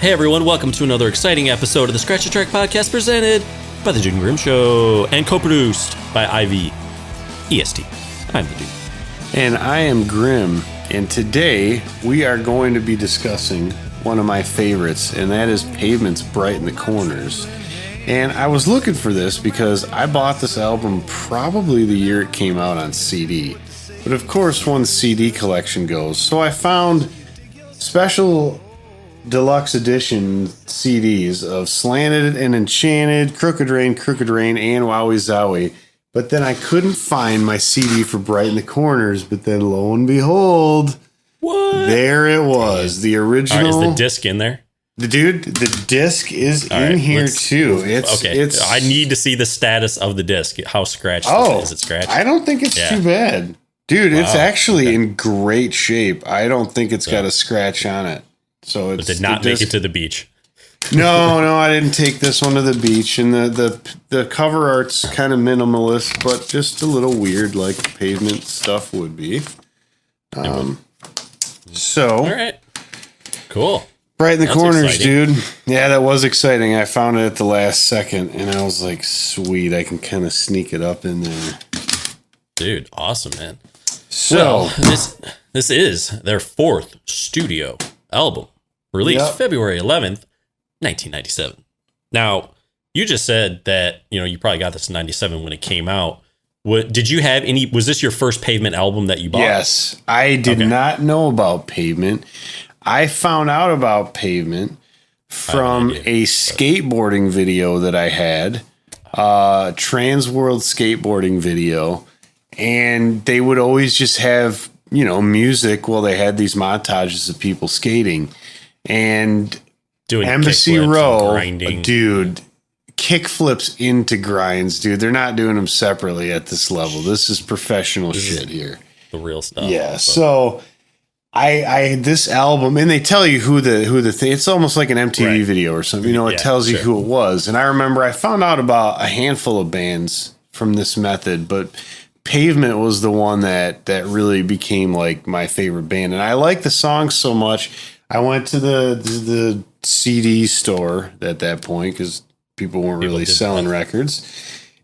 Hey everyone, welcome to another exciting episode of the Scratch Track podcast presented by the Dude and Grim Show and co-produced by Ivy EST. I'm the Dude. And I am Grim, and today we are going to be discussing one of my favorites, and that is Pavement's Brighten The Corners. And I was looking for this because I bought this album probably the year it came out on CD. But of course, one CD collection goes. So I found special deluxe edition CDs of Slanted and Enchanted, Crooked Rain, and Wowie Zowie. But then I couldn't find my CD for Brighten the Corners. But then lo and behold, what? There it was. The original. Is the disc in there? Dude, the disc is in here too. It's I need to see the status of the disc. How scratched is it scratched? I don't think it's too bad. Dude, it's actually in great shape. I don't think it's got a scratch on it. So it did not make it to the beach. No, I didn't take this one to the beach. And the cover art's kind of minimalist, but just a little weird like Pavement stuff would be. So all right. Cool. Brighten the Corners, exciting. dude. Yeah, that was exciting. I found it at the last second, and I was like, sweet, I can kind of sneak it up in there. Dude, awesome, man. So, this is their fourth studio album, released February 11th, 1997. Now, you just said that, you probably got this in 97 when it came out. Did you have any, was this your first Pavement album that you bought? Yes, I did not know about Pavement. I found out about Pavement from a skateboarding video that I had, Trans World skateboarding video, and they would always just have, music while they had these montages of people skating and doing Embassy Row, grinding. Dude, kickflips into grinds, dude. They're not doing them separately at this level. This is professional shit here. The real stuff. Yeah, so I this album, and they tell you who the thing. It's almost like an MTV video or something. It tells you who it was. And I remember I found out about a handful of bands from this method, but Pavement was the one that really became like my favorite band. And I like the song so much. I went to the CD store at that point because people weren't really selling records,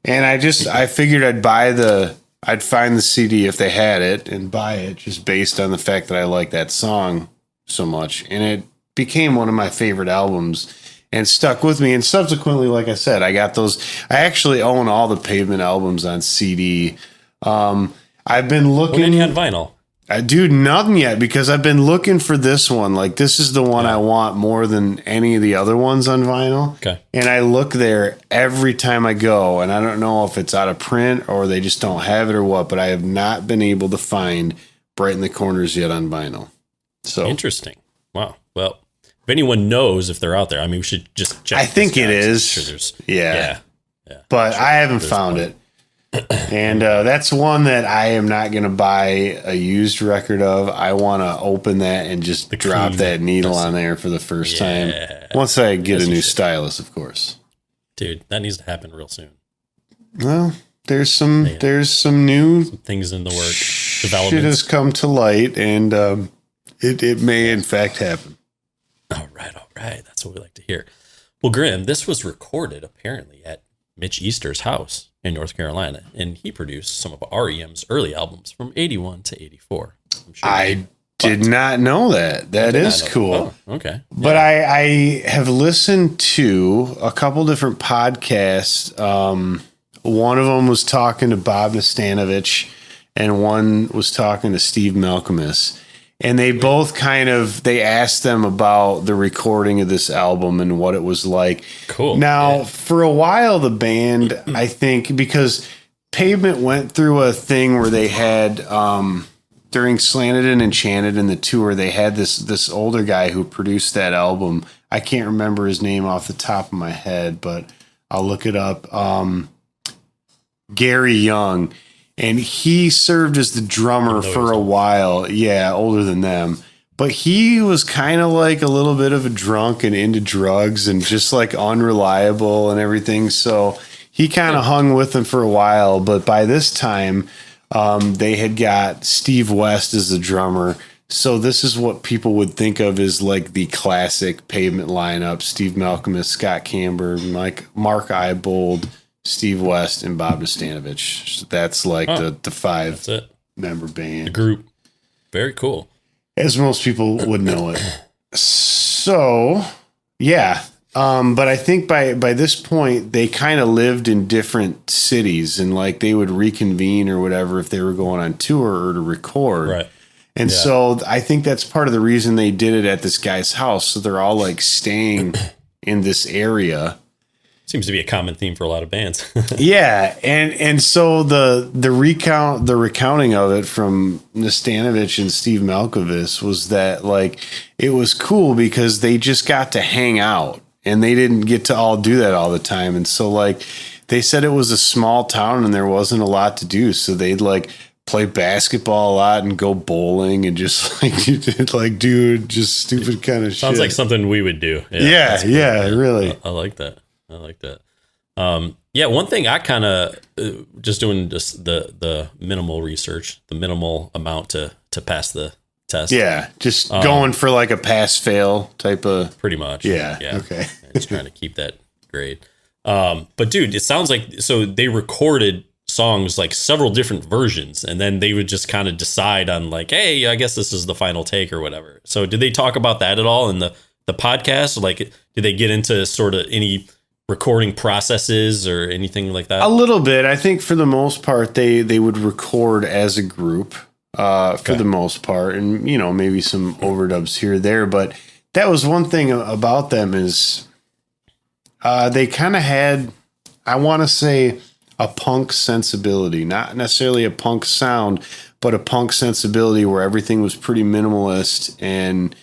and I figured I'd find the CD if they had it and buy it just based on the fact that I like that song so much. And it became one of my favorite albums and stuck with me. And subsequently, like I said, I got those. I actually own all the Pavement albums on CD. I've been looking. What any on vinyl? Dude, nothing yet because I've been looking for this one. Like, this is the one I want more than any of the other ones on vinyl. Okay. And I look there every time I go, and I don't know if it's out of print or they just don't have it or what, but I have not been able to find Brighten the Corners yet on vinyl. So interesting. Wow. Well, if anyone knows if they're out there, I mean, we should just check. I think it is. Sure there's, yeah. But I haven't found it. And that's one that I am not going to buy a used record of. I want to open that and just drop that needle on there for the first time. Once I get a new stylus, of course. Dude, that needs to happen real soon. Well, there's some new things in the works. Developments. Shit has come to light, and it may in fact happen. All right. That's what we like to hear. Well, Grim, this was recorded apparently at Mitch Easter's house in North Carolina, and he produced some of REM's early albums from 81 to 84. I did not know that. That is cool. Oh, okay. But I have listened to a couple different podcasts. One of them was talking to Bob Nastanovich, and one was talking to Steve Malcolmus. And they both they asked them about the recording of this album and what it was like. Cool. Now, for a while, the band, I think, because Pavement went through a thing where they had, during Slanted and Enchanted in the tour, they had this older guy who produced that album. I can't remember his name off the top of my head, but I'll look it up. Gary Young. And he served as the drummer for a while. Yeah, older than them. But he was kind of like a little bit of a drunk and into drugs and just like unreliable and everything. So he kind of hung with them for a while. But by this time, they had got Steve West as the drummer. So this is what people would think of as like the classic Pavement lineup: Steve Malcolmus, Scott Camber, Mark Ibold, Steve West, and Bob Nastanovich. So that's like the 5 member band. The group. Very cool. As most people would know it. So, yeah. But I think by this point, they kind of lived in different cities, and like they would reconvene or whatever if they were going on tour or to record. Right. And so I think that's part of the reason they did it at this guy's house. So they're all like staying in this area. Seems to be a common theme for a lot of bands. Yeah. And so the recounting of it from Nastanovich and Steve Malkovich was that like it was cool because they just got to hang out. And they didn't get to all do that all the time. And so, like, they said it was a small town and there wasn't a lot to do. So they'd, like, play basketball a lot and go bowling and just, like, do just stupid kind of shit. Sounds like something we would do. Yeah, really. I like that. One thing I kind of, just doing just the minimal research, the minimal amount to pass the test. Yeah, just going for like a pass-fail type of... Pretty much. Yeah. Okay. Just trying to keep that grade. But dude, it sounds like, so they recorded songs, like several different versions, and then they would just kind of decide on like, hey, I guess this is the final take or whatever. So did they talk about that at all in the podcast? Like, did they get into sort of any recording processes or anything like that? A little bit. I think for the most part, they would record as a group. For the most part, and you know, maybe some overdubs here or there, but that was one thing about them is they kind of had, I want to say, a punk sensibility, not necessarily a punk sound, but a punk sensibility where everything was pretty minimalist and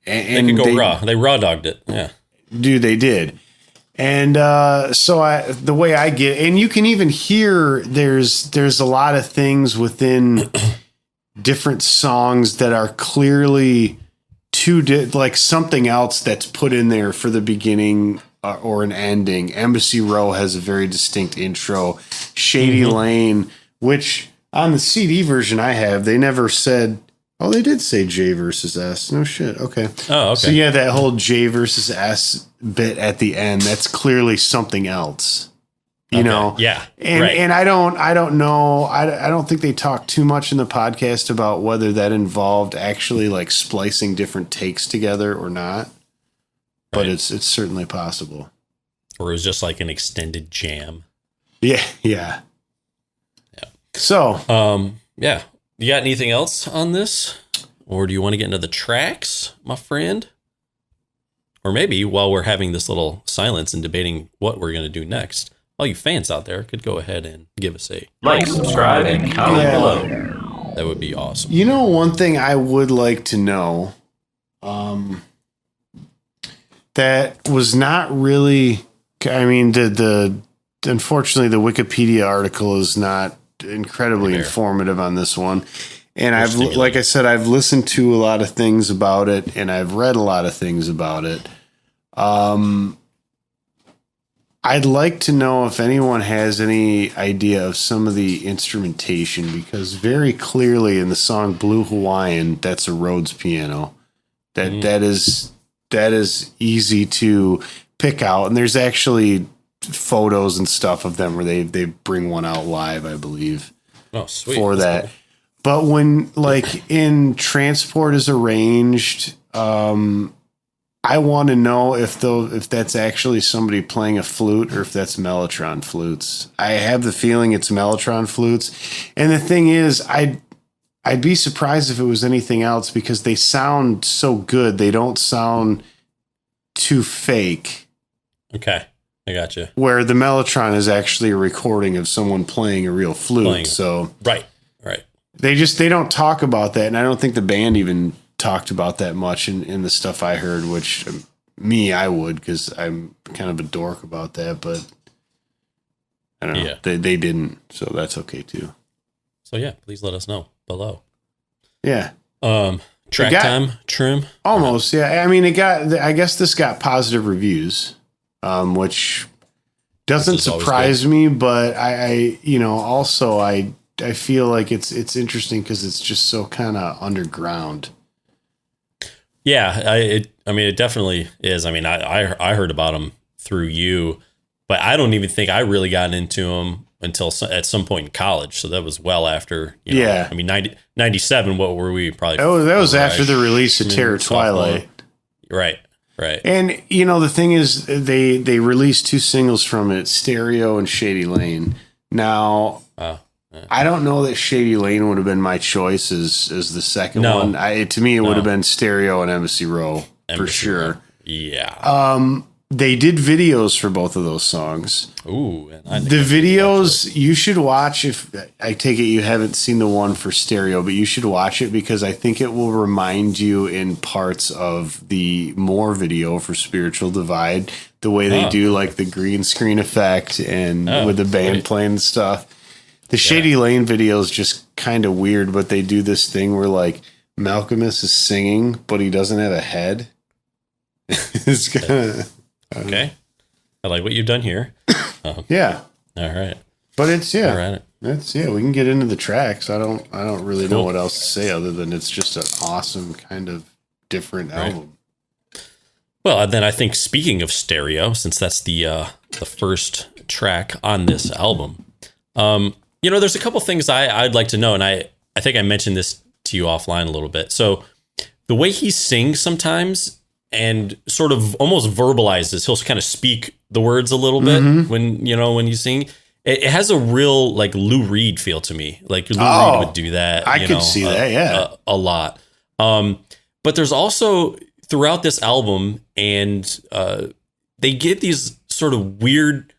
they could go raw. They raw dogged it. Yeah, dude, they did. And so the way I get, and you can even hear there's a lot of things within different songs that are clearly like something else that's put in there for the beginning or an ending. Embassy Row has a very distinct intro. Shady Lane, which on the CD version I have, they never said, oh, they did say J versus S. No shit. Okay. Oh, okay. So yeah, that whole J versus S bit at the end, that's clearly something else. You know, yeah, and I don't know. I don't think they talked too much in the podcast about whether that involved actually like splicing different takes together or not. But it's certainly possible. Or it was just like an extended jam. Yeah. So, yeah. You got anything else on this, or do you want to get into the tracks, my friend? Or maybe while we're having this little silence and debating what we're going to do next, all you fans out there could go ahead and give us a like, subscribe, and comment below. That would be awesome. You know, one thing I would like to know, that was not really, I mean, unfortunately the Wikipedia article is not incredibly informative on this one. And like I said, I've listened to a lot of things about it and I've read a lot of things about it. I'd like to know if anyone has any idea of some of the instrumentation, because very clearly in the song Blue Hawaiian, that's a Rhodes piano. That is easy to pick out. And there's actually photos and stuff of them where they bring one out live, I believe. Oh, sweet. For that. Cool. But when like in Transport is Arranged, I want to know if that's actually somebody playing a flute or if that's Mellotron flutes. I have the feeling it's Mellotron flutes. And the thing is, I'd be surprised if it was anything else because they sound so good. They don't sound too fake. Okay. I got you. Where the Mellotron is actually a recording of someone playing a real flute. So right. They don't talk about that. And I don't think the band even talked about that much in the stuff I heard, which I would, because I'm kind of a dork about that, but I don't know. Yeah. They didn't, so that's okay too. So yeah, please let us know below. Yeah. Track time trim. Almost. Yeah. I mean, I guess this got positive reviews, which doesn't surprise me, but I I feel like it's interesting because it's just so kind of underground. Yeah, I mean, it definitely is. I mean, I heard about him through you, but I don't even think I really got into him until at some point in college. So that was well after. I mean, 97. What were we probably? Oh, that was after the release of Terror Twilight. Right. And the thing is, they released 2 singles from it, Stereo and Shady Lane. Now, I don't know that Shady Lane would have been my choice as the second one. To me, it would have been Stereo and Embassy Row for sure. Yeah. They did videos for both of those songs. Ooh. The videos you should watch. If I take it you haven't seen the one for Stereo, but you should watch it because I think it will remind you in parts of the More video for Spiritual Divide, the way they do like the green screen effect and with the band playing and stuff. The Shady Lane video is just kind of weird, but they do this thing where like Malcolmus is singing, but he doesn't have a head. It's kind of okay. I like what you've done here. Yeah. All right. But it's All right. we can get into the tracks. I don't really know what else to say other than it's just an awesome kind of different album. Well, then I think speaking of Stereo, since that's the first track on this album, there's a couple things I'd like to know, and I think I mentioned this to you offline a little bit. So the way he sings sometimes and sort of almost verbalizes, he'll kind of speak the words a little bit when you sing. It has a real like Lou Reed feel to me. Like Lou Reed would do that. I could see that, a lot. But there's also throughout this album, and they get these sort of weird,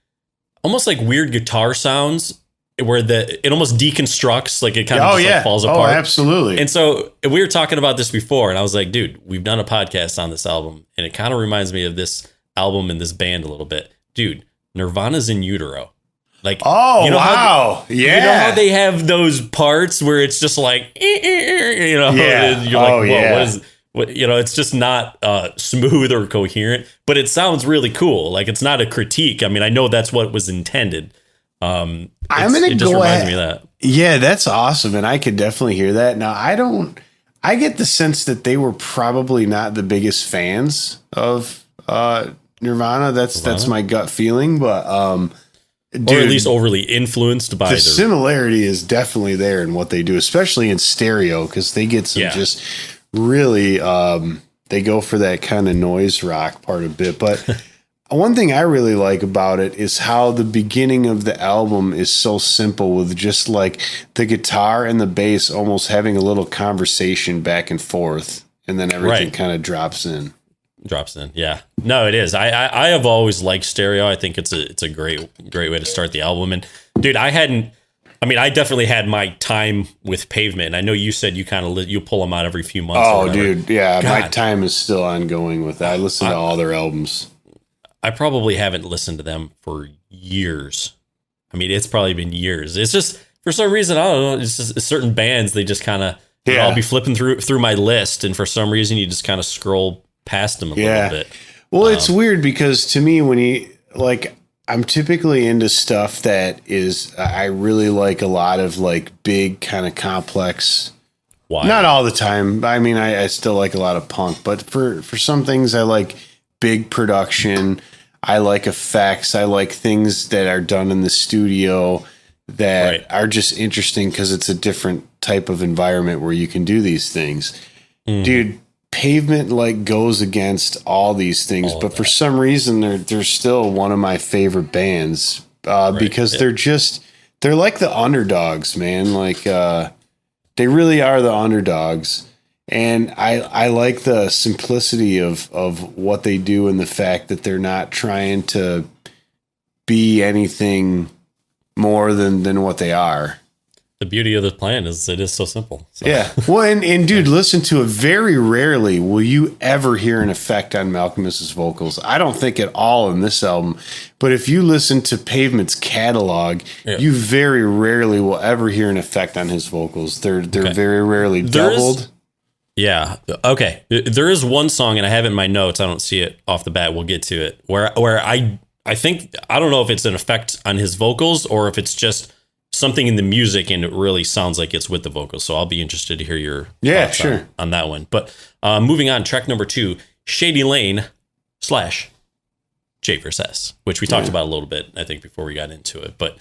almost like weird guitar sounds where it almost deconstructs, like it kind of like falls apart. Oh, absolutely. And so we were talking about this before, and I was like, dude, we've done a podcast on this album, and it kind of reminds me of this album and this band a little bit. Dude, Nirvana's In Utero. Like, wow. You know how they have those parts where it's just like, you're like, whoa, what is it's just not smooth or coherent, but it sounds really cool. Like, it's not a critique. I mean, I know that's what was intended. I'm going to go reminds me of that. Yeah, that's awesome. And I could definitely hear that. Now, I get the sense that they were probably not the biggest fans of Nirvana. That's my gut feeling, but dude, or at least overly influenced by the similarity is definitely there in what they do, especially in Stereo, because they get some just really they go for that kind of noise rock part a bit. But one thing I really like about it is how the beginning of the album is so simple, with just like the guitar and the bass almost having a little conversation back and forth, and then everything kind of drops in. Yeah. No, it is. I have always liked Stereo. I think it's a great way to start the album. And dude, I definitely had my time with Pavement. I know you said you you pull them out every few months. Oh, dude. Yeah. God. My time is still ongoing with that. I listen to all their albums. I probably haven't listened to them for years. I mean, it's probably been years. It's just, for some reason, I don't know, it's just certain bands, they just kind of, I'll be flipping through my list, and for some reason, you just kind of scroll past them a little bit. Well, it's weird because to me, I'm typically into stuff that is, I really like a lot of like big kind of complex. Why? Not all the time. I mean, I still like a lot of punk, but for some things I like big production. I like effects. I like things that are done in the studio that are just interesting because it's a different type of environment where you can do these things. Dude, Pavement like goes against all these things, but for some reason they're still one of my favorite bands because they're like the underdogs, man. Like they really are the underdogs. And I like the simplicity of what they do, and the fact that they're not trying to be anything more than what they are. The beauty of the plan is it is so simple. So. Yeah. Well, and dude, listen to it. Very rarely will you ever hear an effect on Malcolmus's vocals. I don't think at all in this album. But if you listen to Pavement's catalog, you very rarely will ever hear an effect on his vocals. They're very rarely doubled. Yeah. Okay. There is one song, and I have it in my notes. I don't see it off the bat. We'll get to it. Where I think, I don't know if it's an effect on his vocals or if it's just something in the music, and it really sounds like it's with the vocals. So I'll be interested to hear your thoughts on that one. But moving on, track number 2, Shady Lane / J vs. S, which we talked about a little bit, I think, before we got into it. But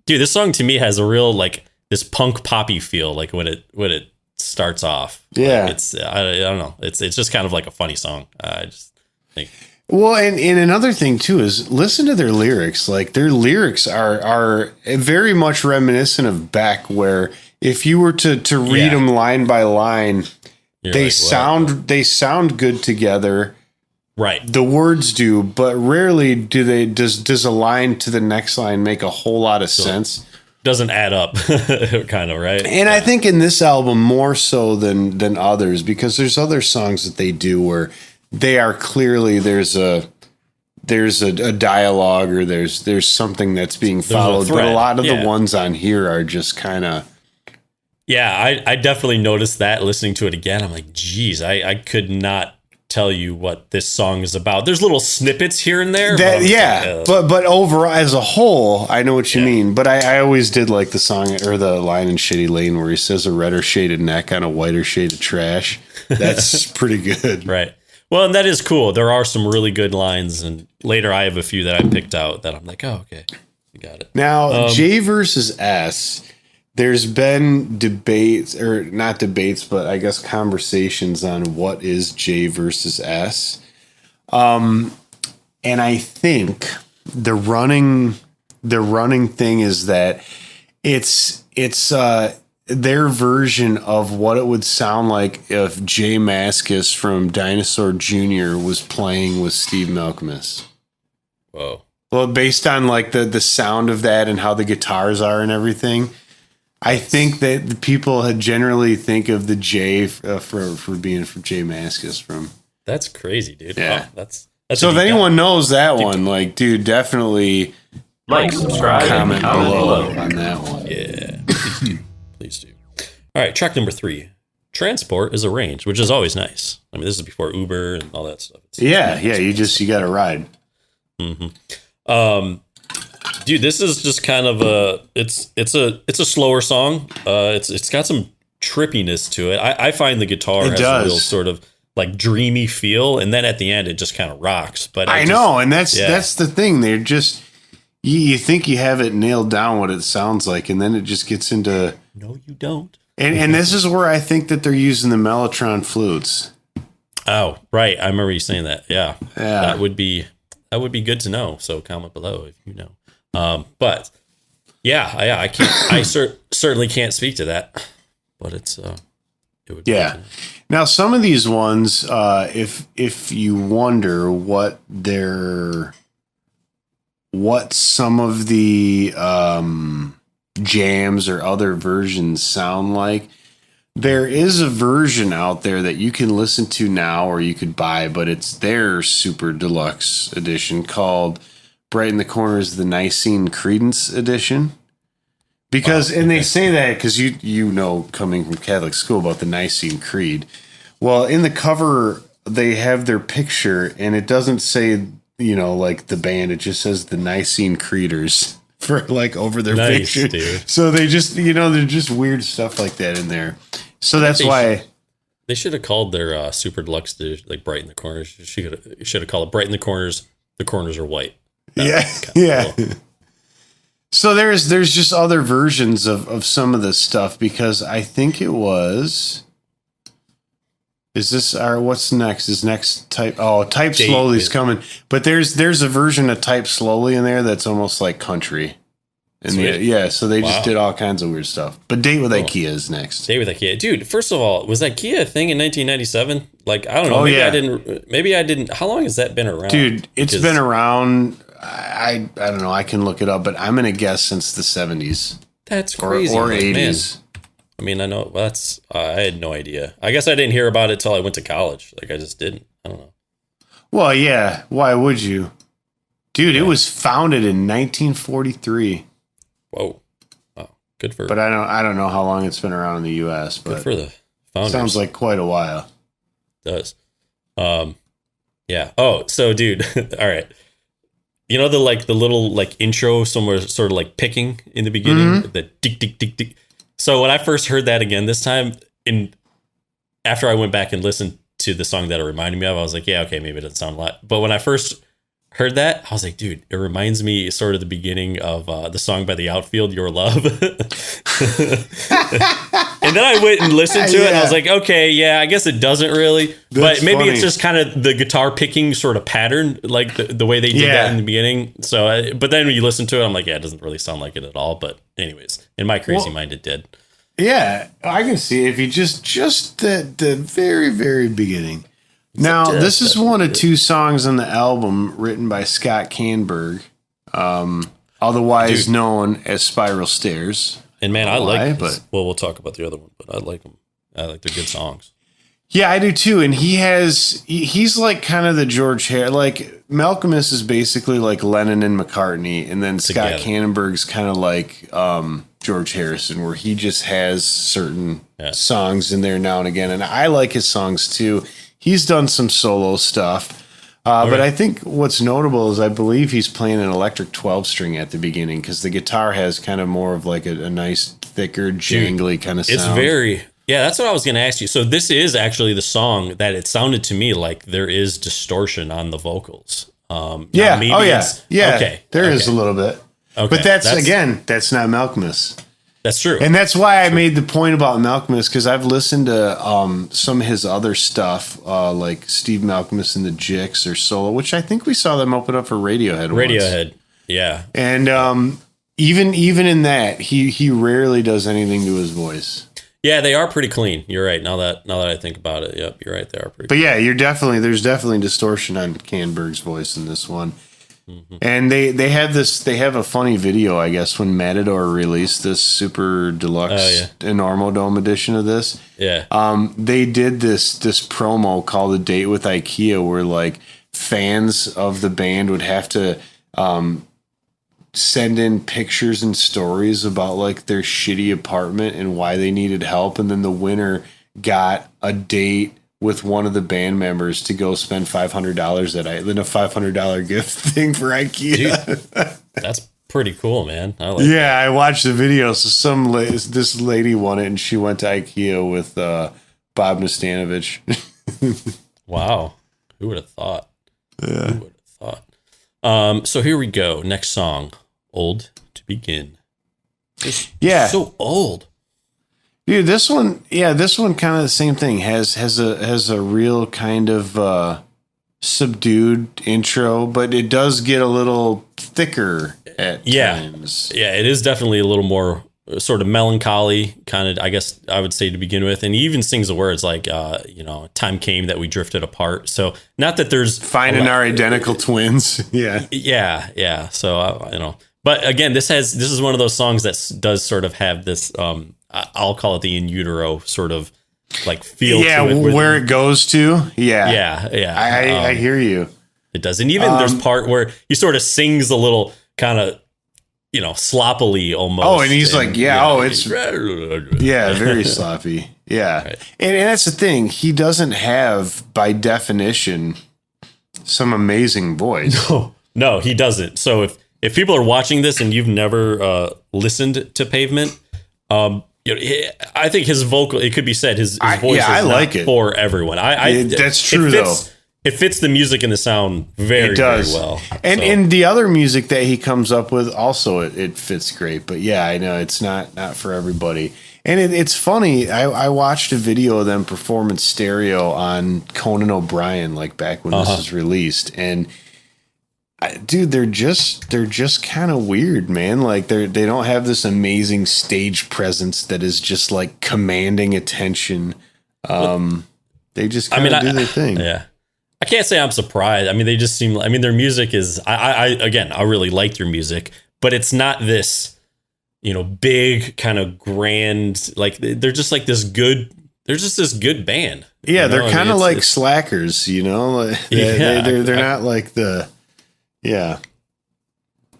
dude, this song to me has a real like this punk poppy feel, like when it starts off. Yeah, like it's I don't know, it's just kind of like a funny song. I just think. Well, and another thing too is listen to their lyrics. Like their lyrics are very much reminiscent of Beck, where if you were to read them line by line, they sound good together. Right. The words do, but rarely does a line to the next line make a whole lot of sense. Doesn't add up, kind of, right? And I think in this album more so than others, because there's other songs that they do where they are clearly there's a dialogue or there's something that's being followed, but a lot of the ones on here are just kind of. Yeah, I definitely noticed that listening to it again. I'm like, geez, I could not tell you what this song is about. There's little snippets here and there. But overall, as a whole, I know what you mean. But I always did like the song or the line in Shady Lane where he says a redder shaded neck on a whiter shade of trash. That's pretty good. Right. Well, and that is cool. There are some really good lines, and later I have a few that I picked out that I'm like, oh, okay, I got it. Now, J versus S. There's been debates, or not debates, but I guess conversations on what is J versus S. And I think the running thing is that it's their version of what it would sound like if Jay Mascis from Dinosaur Jr. was playing with Steve Malkmus. Whoa. Well, based on like the sound of that and how the guitars are and everything. I think that the people had generally think of the J for being from Jay Mascis from. That's crazy, dude. Yeah, wow, that's so. If anyone knows that one, like, dude, definitely like, subscribe, comment below on that one. Yeah, please do. All right, track number 3. Transport is arranged, which is always nice. I mean, this is before Uber and all that stuff. You got to ride. Mm-hmm. Dude, this is just kind of it's a slower song. It's got some trippiness to it. I find the guitar has a real sort of like dreamy feel, and then at the end it just kind of rocks. But I know, and that's the thing. They're just you think you have it nailed down what it sounds like, and then it just gets into no, you don't. And this is where I think that they're using the Mellotron flutes. Oh, right. I remember you saying that. Yeah. That would be good to know. So comment below if you know. But I can't. I certainly can't speak to that. But it would. Be Now some of these ones, if you wonder what some of the jams or other versions sound like, there is a version out there that you can listen to now or you could buy, but it's their super deluxe edition called Brighten the Corners, the Nicene Credence edition. Because, and they say that because you know, coming from Catholic school about the Nicene Creed. Well, in the cover, they have their picture and it doesn't say, like the band, it just says the Nicene Creeders for like over their picture. Dude. So they just, they're just weird stuff like that in there. So that's why they should have called their super deluxe like Brighten the Corners. Should have called it Brighten the Corners. The corners are white. Cool. So there's just other versions of some of this stuff because I think it was. Is this what's next? Is next Type? Oh, Type Slowly is coming. But there's a version of Type Slowly in there that's almost like country. And so they just did all kinds of weird stuff. But Date with Ikea is next. Date with Ikea, dude. First of all, was Ikea a thing in 1997? Like, I don't know. Maybe I didn't. How long has that been around? Dude, it's been around. I don't know. I can look it up, but I'm gonna guess since the 70s. That's crazy. Or 80s. Man. I mean, I know I had no idea. I guess I didn't hear about it till I went to college. Like, I just didn't. I don't know. Well, yeah. Why would you? Dude, it was founded in 1943. Whoa. Wow. Good for. But I don't know how long it's been around in the US, but good for the founders. Sounds like quite a while. It does. Yeah. Oh, so dude, all right. you know, the little like intro somewhere sort of like picking in the beginning, the tick, tick, tick, tick. So when I first heard that again this time, after I went back and listened to the song that it reminded me of, I was like, yeah, okay, maybe it doesn't sound a lot. But when I first heard that, I was like, dude, it reminds me sort of the beginning of the song by The Outfield, Your Love. And then I went and listened to it, and I was like, okay, yeah, I guess it doesn't really. That's but maybe funny. It's just kind of the guitar picking sort of pattern, like the way they did that in the beginning. So, but then when you listen to it, I'm like, yeah, it doesn't really sound like it at all. But anyways, in my crazy mind, it did. Yeah, I can see if you just the very, very beginning. Now, this is one of two songs on the album written by Scott Canberg, otherwise known as Spiral Stairs. And man, I like them. Well, we'll talk about the other one, but I like them. I like they're good songs. Yeah, I do too. And he's like kind of the George Harrison. Like Malcolmus is basically like Lennon and McCartney, and then Scott Canberg's kind of like George Harrison, where he just has certain songs in there now and again. And I like his songs too. He's done some solo stuff. But I think what's notable is I believe he's playing an electric 12-string at the beginning, because the guitar has kind of more of like a nice, thicker, jangly kind of sound. It's very... Yeah, that's what I was going to ask you. So this is actually the song that it sounded to me like there is distortion on the vocals. Yeah. Okay. There is a little bit. Okay. But that's not Malcolmus. That's true. And that's why I made the point about Malcolmus, because I've listened to some of his other stuff, like Steve Malcolmus and the Jicks or solo, which I think we saw them open up for Radiohead once. Yeah. And even in that, he rarely does anything to his voice. Yeah, they are pretty clean. You're right. Now that I think about it, yep, you're right. They are pretty. But yeah, there's definitely distortion on Canberg's voice in this one. Mm-hmm. And they have a funny video, I guess, when Matador released this super deluxe Enormo Dome edition of this. Yeah. They did this promo called A Date with Ikea, where like fans of the band would have to send in pictures and stories about like their shitty apartment and why they needed help, and then the winner got a date with one of the band members to go spend $500 at then a $500 gift thing for IKEA. Dude, that's pretty cool, man. I like I watched the video. So this lady won it, and she went to IKEA with Bob Nastanovich. Wow, who would have thought? Yeah, who would have thought? So here we go. Next song, Old to Begin. It's so old. Dude, this one kind of the same thing. Has a real kind of subdued intro, but it does get a little thicker at times. Yeah, it is definitely a little more sort of melancholy, kind of, I guess I would say, to begin with. And he even sings the words like, time came that we drifted apart. So not that there's finding our identical twins. Yeah. Yeah. So, but again, this is one of those songs that does sort of have this, I'll call it the in utero sort of like feel. Yeah, to it where it goes to. Yeah. I hear you. It does. And even there's part where he sort of sings a little kind of, sloppily almost. Oh, and he's it's very sloppy. Yeah. Right. And that's the thing. He doesn't have, by definition, some amazing voice. No, he doesn't. So if people are watching this and you've never listened to Pavement, I think his vocal, it could be said, his voice is not for everyone. That's true, though. It fits the music and the sound very well. And the other music that he comes up with also, it fits great. But yeah, I know it's not for everybody. And it's funny. I watched a video of them perform in stereo on Conan O'Brien, like back when this was released. And dude, they're just kind of weird, man. Like they don't have this amazing stage presence that is just like commanding attention. They just kind of do their thing. Yeah. I can't say I'm surprised. I mean, they just seem, their music is, I really like their music, but it's not this, big kind of grand, like they're just like this good, they're just this good band. Yeah. They're kind of like Slackers, they're not like not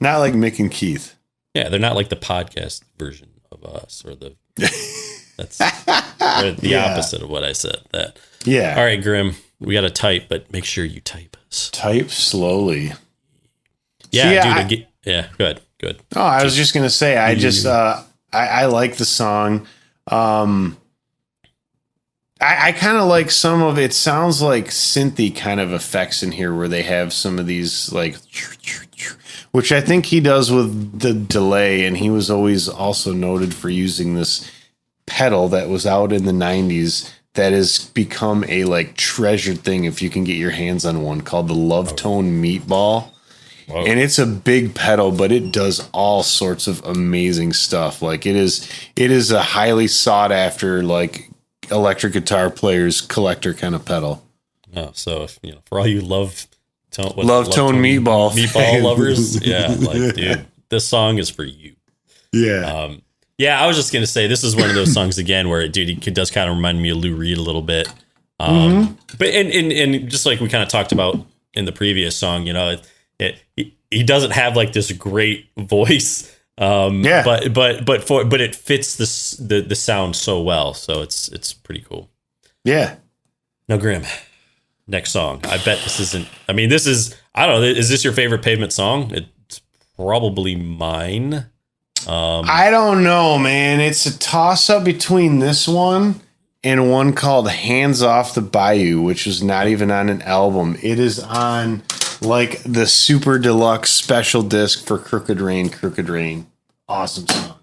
like Mick and Keith. Yeah. They're not like the podcast version of us or that's the opposite of what I said. That. Yeah. All right, Grim. We got to type, but make sure you type us. Type slowly. Yeah, dude. Good. Oh, I was just gonna say, I like the song. I kind of like some of it. Sounds like synthy kind of effects in here, where they have some of these like, which I think he does with the delay, and he was always also noted for using this pedal that was out in the 90s that has become a like treasured thing if you can get your hands on one, called the Love Tone Meatball. Whoa. And it's a big pedal, but it does all sorts of amazing stuff. Like it is a highly sought after, like, electric guitar players collector kind of pedal. Oh, so if, for all you love tone meatball lovers, like, dude, this song is for you. Yeah. I was just gonna say, this is one of those songs again where, dude, it does kind of remind me of Lou Reed a little bit. But and just like we kind of talked about in the previous song, he doesn't have like this great voice. But it fits the sound so well, so it's pretty cool. Yeah. Now, Grim, next song. I bet this isn't. I mean, this is. I don't know. Is this your favorite Pavement song? It's probably mine. I don't know, man. It's a toss up between this one and one called "Hands Off the Bayou," which is not even on an album. It is on like the super deluxe special disc for Crooked Rain. Awesome song.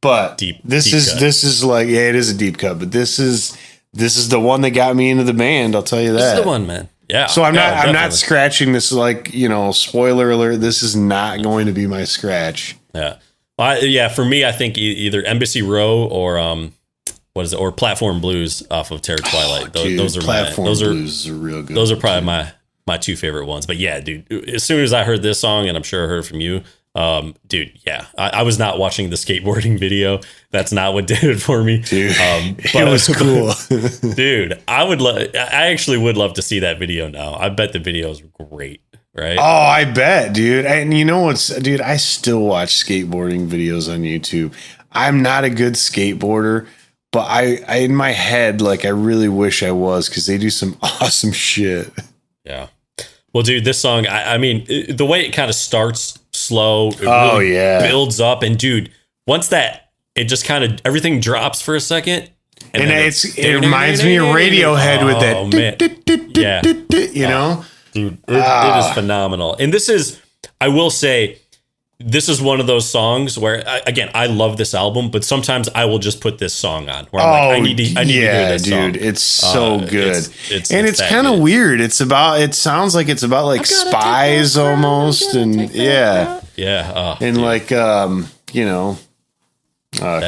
But this is like, yeah, it is a deep cut, but this is the one that got me into the band, I'll tell you that. This is the one, man. Yeah. So I'm not scratching this, like, spoiler alert, this is not going to be my scratch. Yeah. For me, I think either Embassy Row or or Platform Blues off of Terror Twilight. Those are Blues are real good. Those are probably my two favorite ones. But yeah, dude, as soon as I heard this song, and I'm sure I heard from you, dude, yeah, I was not watching the skateboarding video. That's not what did it for me. Dude, it was cool. Dude, I actually would love to see that video now. I bet the video is great, right? Oh, I bet, dude. And you know what's, dude, I still watch skateboarding videos on YouTube. I'm not a good skateboarder, but I in my head, like, I really wish I was, because they do some awesome shit. Yeah. Well, dude, this song, I mean, the way it kind of starts slow, it really builds up, and dude, once it just kind of, everything drops for a second, and it reminds me of Radiohead with that, dude, it is phenomenal. And this is, I will say, this is one of those songs where, again, I love this album, but sometimes I will just put this song on where I'm like, I need to hear this song. Dude, it's so good. It's kind of weird. It sounds like it's about like spies almost. And yeah. And like,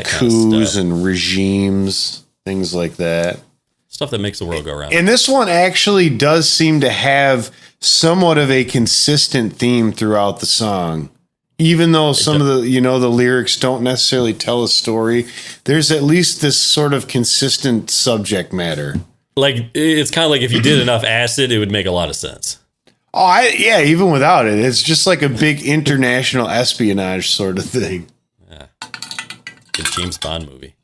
coups and regimes, things like that. Stuff that makes the world go around. And this one actually does seem to have somewhat of a consistent theme throughout the song. Even though some of the, the lyrics don't necessarily tell a story, there's at least this sort of consistent subject matter. Like, it's kind of like if you did enough acid, it would make a lot of sense. Oh, even without it, it's just like a big international espionage sort of thing. Yeah. Good James Bond movie.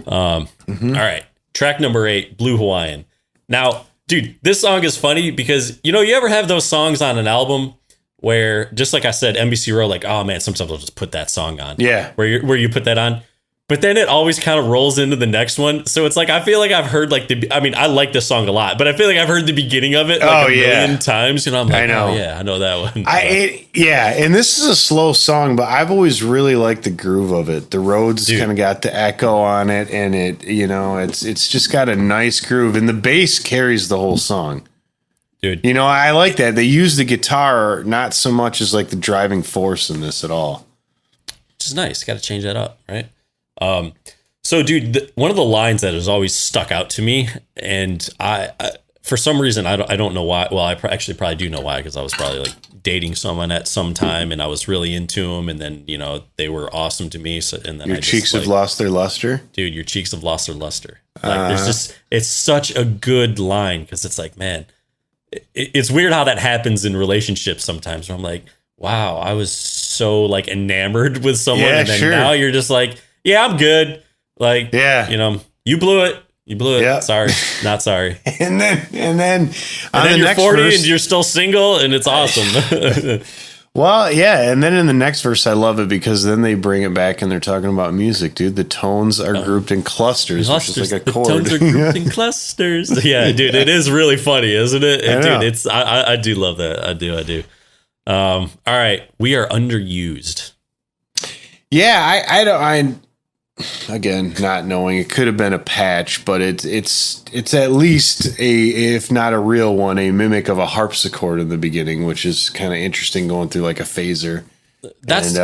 All right. Track number 8, Blue Hawaiian. Now, dude, this song is funny because, you ever have those songs on an album where, just like I said, NBC Row, like, oh man, sometimes I'll just put that song on. Yeah. Where you put that on. But then it always kind of rolls into the next one. So it's like, I feel like I've heard I like this song a lot, but I feel like I've heard the beginning of it like a million times. I'm like, oh yeah, I know that one. And this is a slow song, but I've always really liked the groove of it. The Rhodes kind of got the echo on it, and it's just got a nice groove, and the bass carries the whole song. Dude. I like that. They use the guitar not so much as like the driving force in this at all. Which is nice. Got to change that up, right? So, dude, one of the lines that has always stuck out to me, and I for some reason, I don't know why. Well, I actually probably do know why, because I was probably like dating someone at some time, and I was really into them, and then they were awesome to me. So, and then your cheeks have lost their luster, dude. Your cheeks have lost their luster. Like, there's just, it's such a good line, because it's like, man. It's weird how that happens in relationships sometimes, where I'm like, wow, I was so like enamored with someone, and then now you're just like, yeah, I'm good. Like, you blew it. You blew it. Yep. Sorry, not sorry. and then you're 40 and you're still single, and it's awesome. Well, yeah, and then in the next verse, I love it because then they bring it back and they're talking about music, dude. The tones are grouped in clusters, which is like a chord. The tones are grouped in clusters. Yeah, dude, it is really funny, isn't it? Dude, I do love that. I do. All right, we are underused. Yeah, I again, not knowing, it could have been a patch, but it's at least if not a real one, a mimic of a harpsichord in the beginning, which is kind of interesting going through like a phaser. That's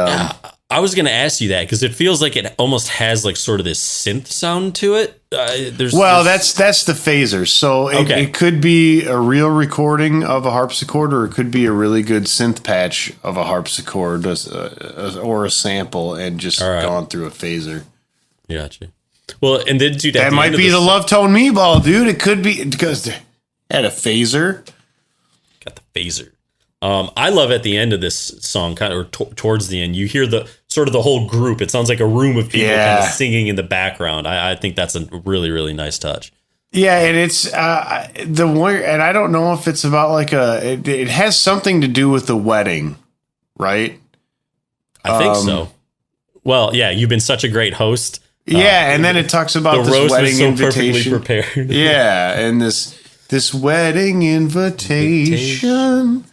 I was going to ask you that because it feels like it almost has like sort of this synth sound to it. That's the phaser. So it could be a real recording of a harpsichord, or it could be a really good synth patch of a harpsichord or a sample and just gone through a phaser. Gotcha. Well, and then dude, that might be the Love Tone Me Ball, dude. It could be because they had a phaser. Got the phaser. I love at the end of this song, kind of towards the end, you hear the sort of the whole group. It sounds like a room of people kind of singing in the background. I think that's a really, really nice touch. Yeah, and it's the one, and I don't know if it's about like it has something to do with the wedding, right? I think so. Well, yeah, you've been such a great host. Yeah, and then it talks about this roast wedding was so invitation. Perfectly prepared. Yeah, and this wedding invitation.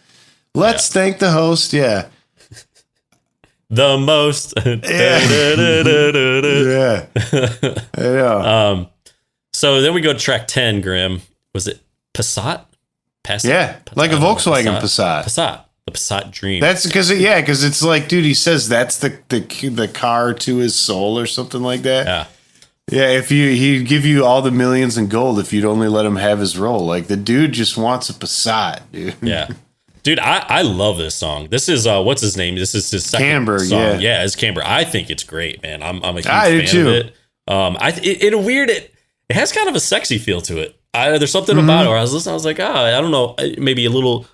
Let's thank the host. Yeah. The most. Yeah. Yeah. So then we go to track 10, Grim. Was it Passat? Yeah, like a Volkswagen Passat. Passat. The Passat Dream. That's because it's like, dude, he says that's the car to his soul or something like that. Yeah. Yeah, he'd give you all the millions in gold if you'd only let him have his role. Like the dude just wants a Passat, dude. Yeah. Dude, I love this song. This is what's his name? This is his second Camber, song. Yeah, it's Camber. I think it's great, man. I'm a huge fan of it. It has kind of a sexy feel to it. There's something about it where I was listening, I was like, I don't know, maybe a little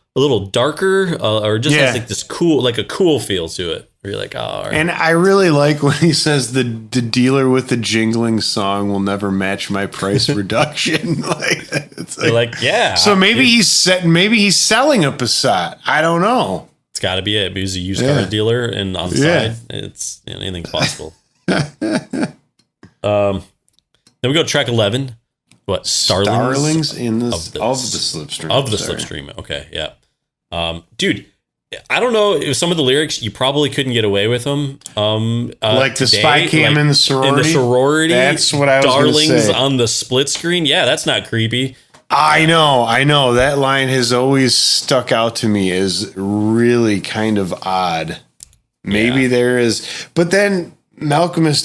darker, or just has like this cool, like a cool feel to it. Where you're like, all right. And I really like when he says the dealer with the jingling song will never match my price reduction. Yeah. So maybe he's selling a Passat. I don't know. It's got to be it. He's a used car dealer, and on the side, it's anything's possible. Then we go to track 11. What? Starlings of the Slipstream. Of the Slipstream. Okay, yeah. Dude, I don't know if some of the lyrics you probably couldn't get away with them. Like the spy cam in the sorority. In the sorority. That's what I was going to say. Starlings on the split screen. Yeah, that's not creepy. I know. That line has always stuck out to me as really kind of odd. Maybe there is, but then Malcolmus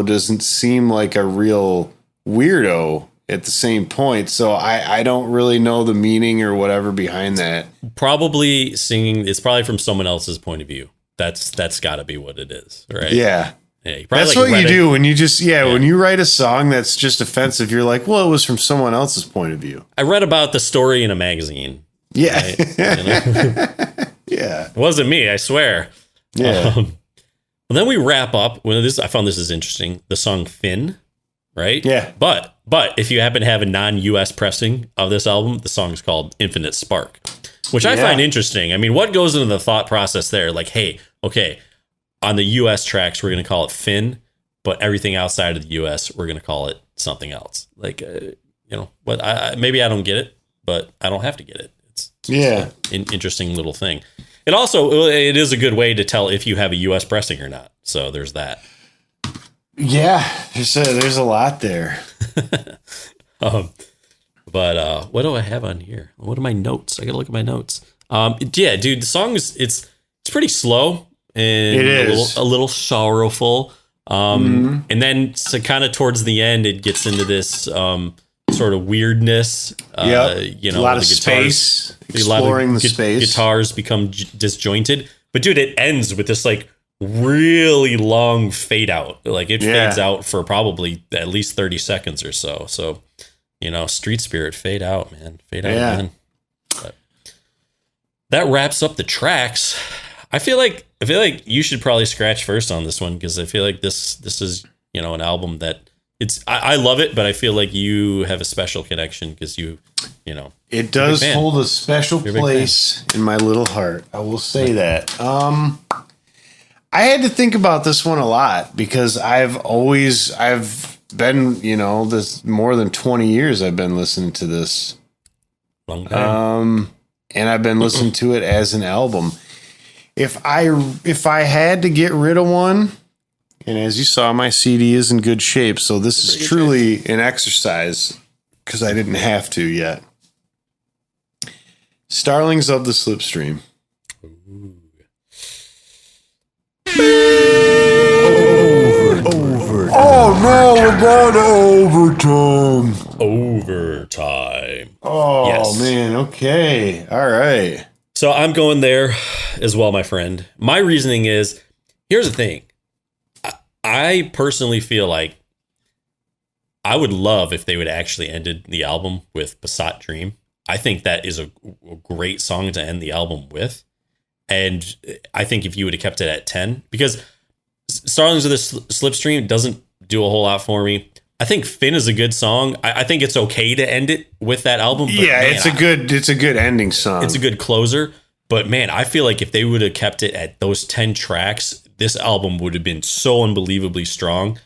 doesn't seem like a real weirdo at the same point, so I don't really know the meaning or whatever behind that. Probably singing, it's probably from someone else's point of view. That's got to be what it is, right? Yeah. That's like what you do when you just when you write a song that's just offensive. You're like, well, it was from someone else's point of view. I read about the story in a magazine. Yeah. Right? Yeah. It wasn't me, I swear. Yeah. Well, then we wrap up with I found this is interesting. The song Finn. Right? Yeah. But if you happen to have a non-US pressing of this album, the song is called Infinite Spark, which I find interesting. I mean, what goes into the thought process there? Like, hey, okay, on the US tracks, we're going to call it Finn, but everything outside of the US, we're going to call it something else. Like, maybe I don't get it, but I don't have to get it. It's an interesting little thing. It is a good way to tell if you have a US pressing or not. So there's that. Yeah, there's a lot there. But what do I have on here? What are my notes? I gotta look at my notes. Yeah, dude, the song is it's pretty slow and it is a little sorrowful. And then so kind of towards the end, it gets into this sort of weirdness. A lot of space, exploring the space. Guitars become disjointed, but dude, it ends with this like really long fade out. Like it fades out for probably at least 30 seconds or so. So, street spirit, fade out, man. Fade out, man. But that wraps up the tracks. I feel like you should probably scratch first on this one because I feel like this is, an album that I love it, but I feel like you have a special connection because it does hold a special place in my little heart. I will say that. I had to think about this one a lot because I've been, this more than 20 years I've been listening to this. Long time. And I've been listening to it as an album. If I had to get rid of one, and as you saw, my CD is in good shape, so this is truly an exercise because I didn't have to yet. Starlings of the Slipstream. Over. Oh no, we're going to overtime. Overtime. Oh yes. Man, okay. All right. So I'm going there as well, my friend. My reasoning is, here's the thing. I personally feel like I would love if they would actually ended the album with Passat Dream. I think that is a great song to end the album with. And I think if you would have kept it at 10, because Starlings of the Slipstream doesn't do a whole lot for me. I think Finn is a good song. I think it's okay to end it with that album. But yeah, man, it's a good ending song. It's a good closer. But man, I feel like if they would have kept it at those 10 tracks, this album would have been so unbelievably strong.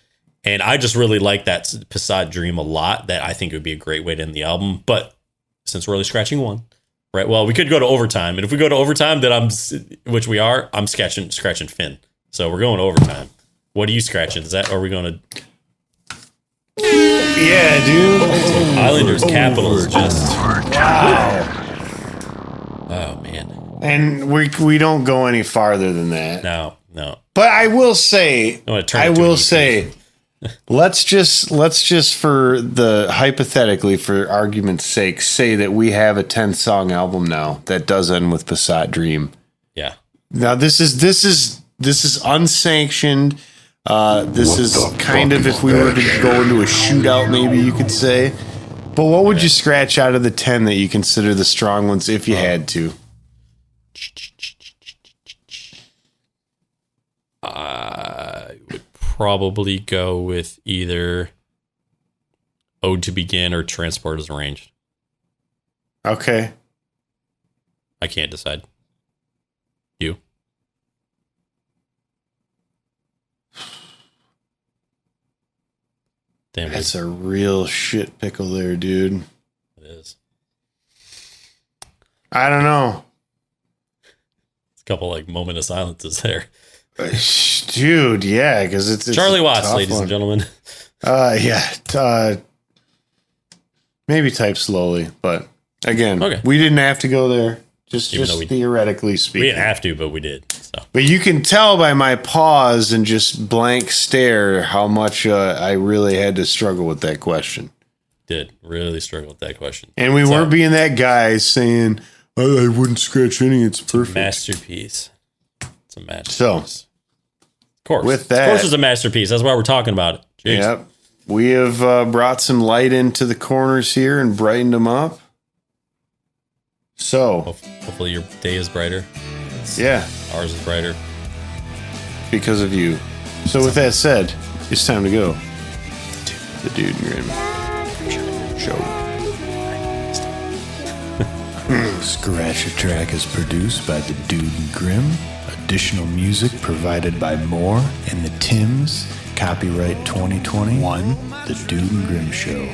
And I just really like that Passat Dream a lot, that I think it would be a great way to end the album. But since we're only scratching one, right? Well, we could go to overtime. And if we go to overtime, then I'm scratching Finn. So we're going to overtime. What are you scratching? Are we going to... Yeah, dude. Islanders Capitals just... Wow. Oh, man. And we don't go any farther than that. No. But I will say, let's just for the hypothetically, for argument's sake, say that we have a 10-song album now that does end with Passat Dream. Yeah. Now this is unsanctioned. This is kind of if we were to go into a shootout, maybe you could say. But what would you scratch out of the 10 that you consider the strong ones if you had to? I would probably go with either Ode to Begin or Transport as Arranged. Okay. I can't decide. You? Damn, that's a real shit pickle there, dude. It is. I don't know. It's a couple moment of silences there. Dude, yeah, because it's Charlie Watts, ladies and gentlemen. Maybe type slowly, but again, we didn't have to go there. Just theoretically speaking, we didn't have to, but we did. So. But you can tell by my pause and just blank stare how much I really had to struggle with that question. Did really struggle with that question, and we weren't being that guy saying I wouldn't scratch any. It's perfect. Masterpiece. It's a masterpiece. So, of course, with that, of course, it's a masterpiece. That's why we're talking about it. Jeez. Yep, we have brought some light into the corners here and brightened them up. So, hopefully, your day is brighter. Yeah, ours is brighter because of you. So, with that said, it's time to go. The Dude and Grim Show. Scratch a Track is produced by The Dude and Grim. Additional music provided by Moore and the Tims. Copyright 2021, The Dude and Grim Show.